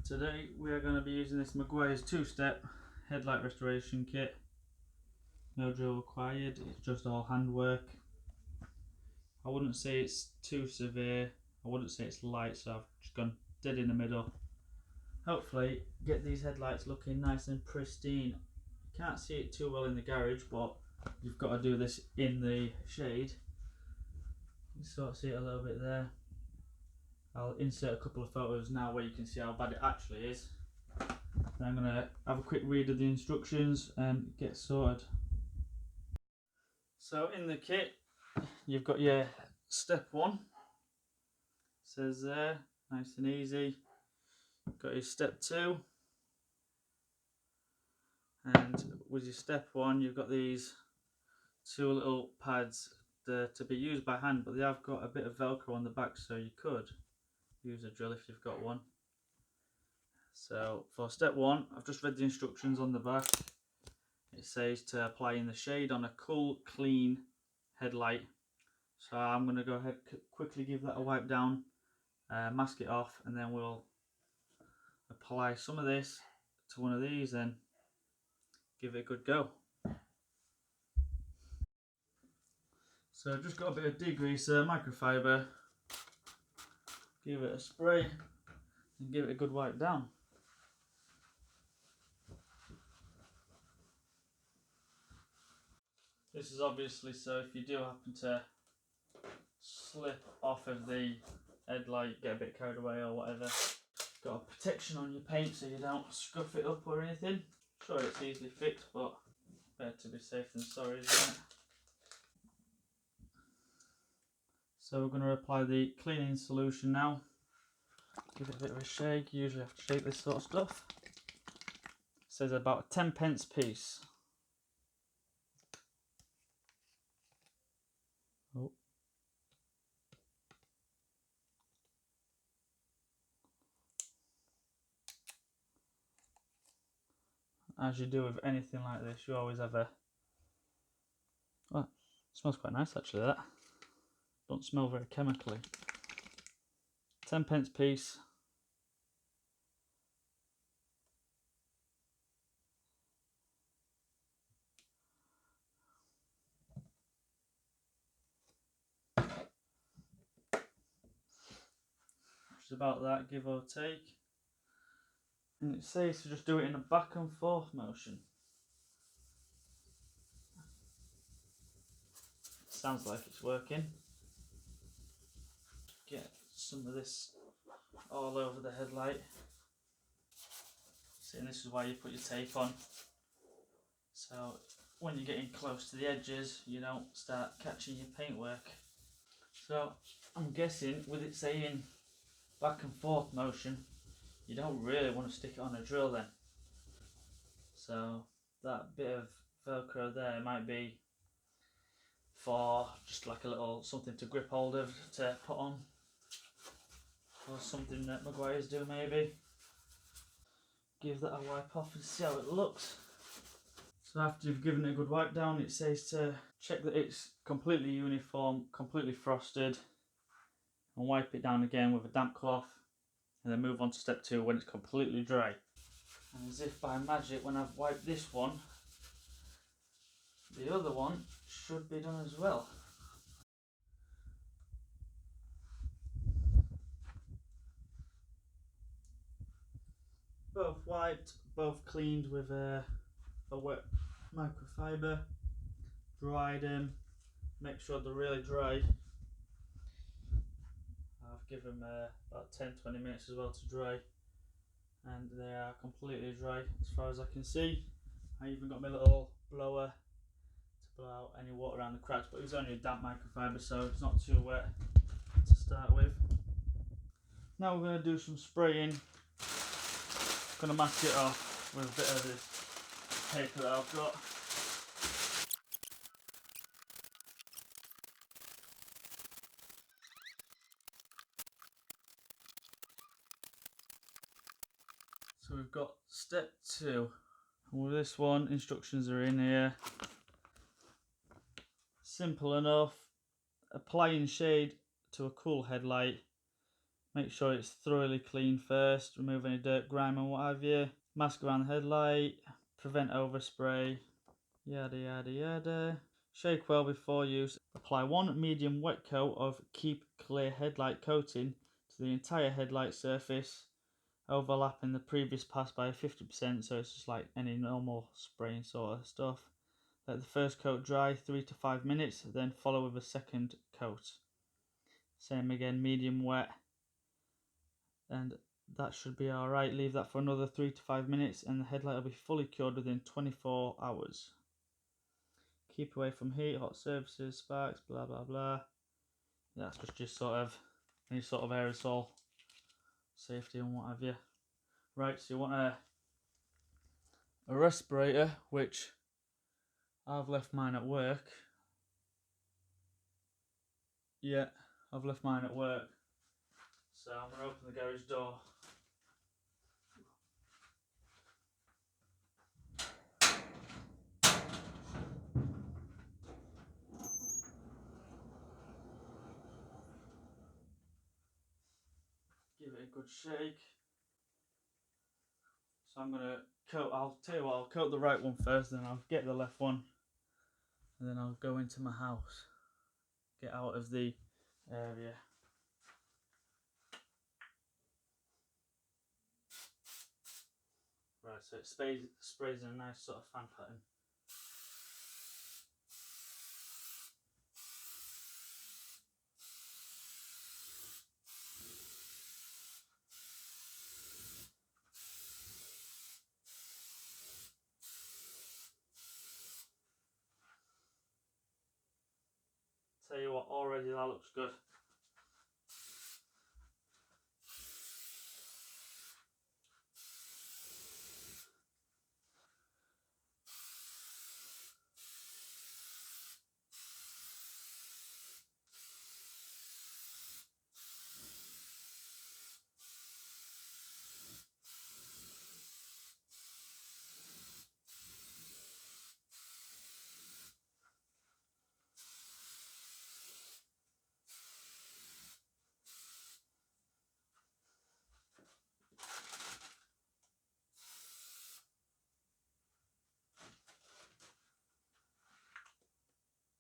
Today we are going to be using this Meguiar's two-step headlight restoration kit. No drill required, it's just all handwork. I wouldn't say it's too severe, I wouldn't say it's light, so I've just gone dead in the middle. Hopefully get these headlights looking nice and pristine. You can't see it too well in the garage, but you've got to do this in the shade. You sort of see it a little bit there. I'll insert a couple of photos now where you can see how bad it actually is. Then I'm going to have a quick read of the instructions and get sorted. So in the kit you've got your step 1, it says there, nice and easy. Got your step 2, and with your step 1 you've got these two little pads to be used by hand, but they have got a bit of velcro on the back, so you could use a drill if you've got one. So for step 1, I've just read the instructions on the back. It says to apply in the shade on a cool, clean headlight. So I'm going to go ahead quickly give that a wipe down, mask it off, and then we'll apply some of this to one of these and give it a good go. So I've just got a bit of degreaser, microfiber, give it a spray and give it a good wipe down. This is obviously so if you do happen to slip off of the headlight, get a bit carried away or whatever, got a protection on your paint so you don't scuff it up or anything. Sure, it's easily fixed, but better to be safe than sorry, isn't it? So we're going to apply the cleaning solution now. Give it a bit of a shake. You usually have to shake this sort of stuff. It says about 10p piece. Oh. As you do with anything like this, you always have a... Oh, it smells quite nice actually, that. Don't smell very chemically. 10p piece. Which is about that, give or take. And it says to just do it in a back and forth motion. Sounds like it's working. Get some of this all over the headlight. See, and this is why you put your tape on. So when you're getting close to the edges, you don't start catching your paintwork. So I'm guessing with it saying back and forth motion, you don't really want to stick it on a drill then. So that bit of velcro there might be for just like a little something to grip hold of to put on, or something that Meguiar's do maybe. Give that a wipe off and see how it looks. So after you've given it a good wipe down, it says to check that it's completely uniform, completely frosted, and wipe it down again with a damp cloth, and then move on to step 2 when it's completely dry. And as if by magic, when I've wiped this one, the other one should be done as well. Both wiped, both cleaned with a wet microfiber, dried them, make sure they're really dry. I've given them about 10-20 minutes as well to dry, and they are completely dry as far as I can see. I even got my little blower to blow out any water around the cracks, but it was only a damp microfiber, so it's not too wet to start with. Now we're going to do some spraying. I'm going to mask it off with a bit of this paper that I've got. So we've got step 2. And with this one, instructions are in here. Simple enough. Applying shade to a cool headlight. Make sure it's thoroughly clean first, remove any dirt, grime and what have you. Mask around the headlight, prevent overspray, yada yada yada. Shake well before use. Apply one medium wet coat of Keep Clear headlight coating to the entire headlight surface, overlapping the previous pass by 50%, so it's just like any normal spraying sort of stuff. Let the first coat dry 3 to 5 minutes, then follow with a second coat. Same again, medium wet, and that should be alright. Leave that for another 3 to 5 minutes and the headlight will be fully cured within 24 hours. Keep away from heat, hot surfaces, sparks, blah blah blah. That's just sort of any sort of aerosol safety and what have you. Right, so you want a respirator, which I've left mine at work. Yeah, I've left mine at work. So I'm going to open the garage door. Give it a good shake. So I'm going to coat, I'll tell you what, I'll coat the right one first, then I'll get the left one. And then I'll go into my house. Get out of the area. Right, so it sprays in a nice sort of fan pattern. Tell you what, already that looks good.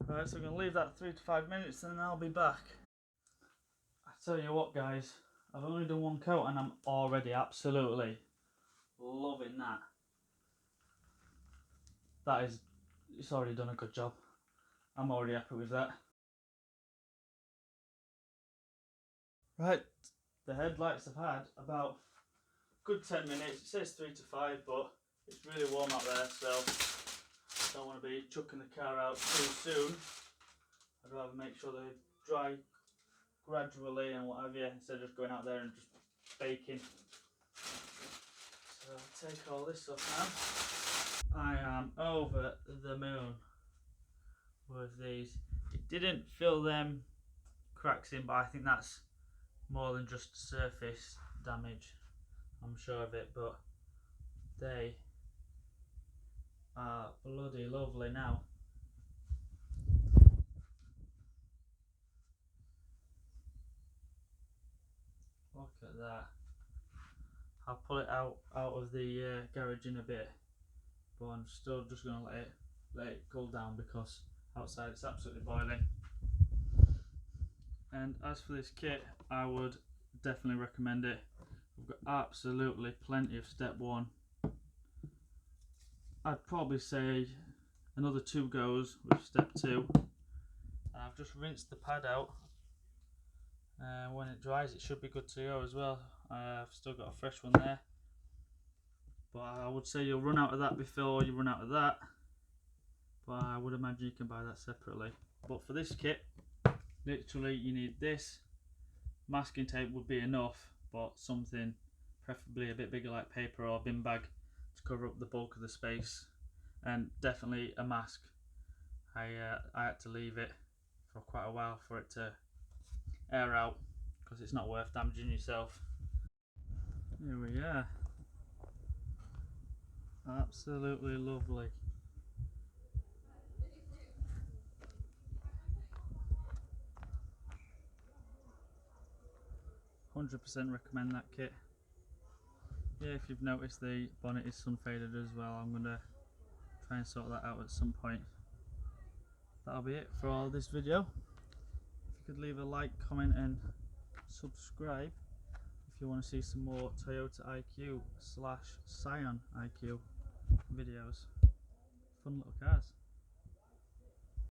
Right, so I'm going to leave that 3 to 5 minutes and then I'll be back. I tell you what guys, I've only done one coat and I'm already absolutely loving that. It's already done a good job. I'm already happy with that. Right, the headlights have had about a good 10 minutes. It says 3 to 5, but it's really warm out there, so I don't want to be chucking the car out too soon. I'd rather make sure they dry gradually and what have you, instead of just going out there and just baking. So I'll take all this off now. I am over the moon with these. It didn't fill them cracks in, but I think that's more than just surface damage. I'm sure of it, but they are bloody lovely now. Look at that. I'll pull it out of the garage in a bit, but I'm still just going to let it cool down because outside it's absolutely boiling. And as for this kit, I would definitely recommend it. We've got absolutely plenty of step 1. I'd probably say another 2 goes with step 2. I've just rinsed the pad out. When it dries it should be good to go as well. I've still got a fresh one there, but I would say you'll run out of that before you run out of that, but I would imagine you can buy that separately. But for this kit, literally you need this. Masking tape would be enough, but something preferably a bit bigger like paper or bin bag to cover up the bulk of the space, and definitely a mask. I had to leave it for quite a while for it to air out because it's not worth damaging yourself. Here we are. Absolutely lovely. 100% recommend that kit. Yeah, if you've noticed the bonnet is sun faded as well, I'm going to try and sort that out at some point. That'll be it for all this video. If you could leave a like, comment and subscribe if you want to see some more Toyota IQ / Scion IQ videos. Fun little cars.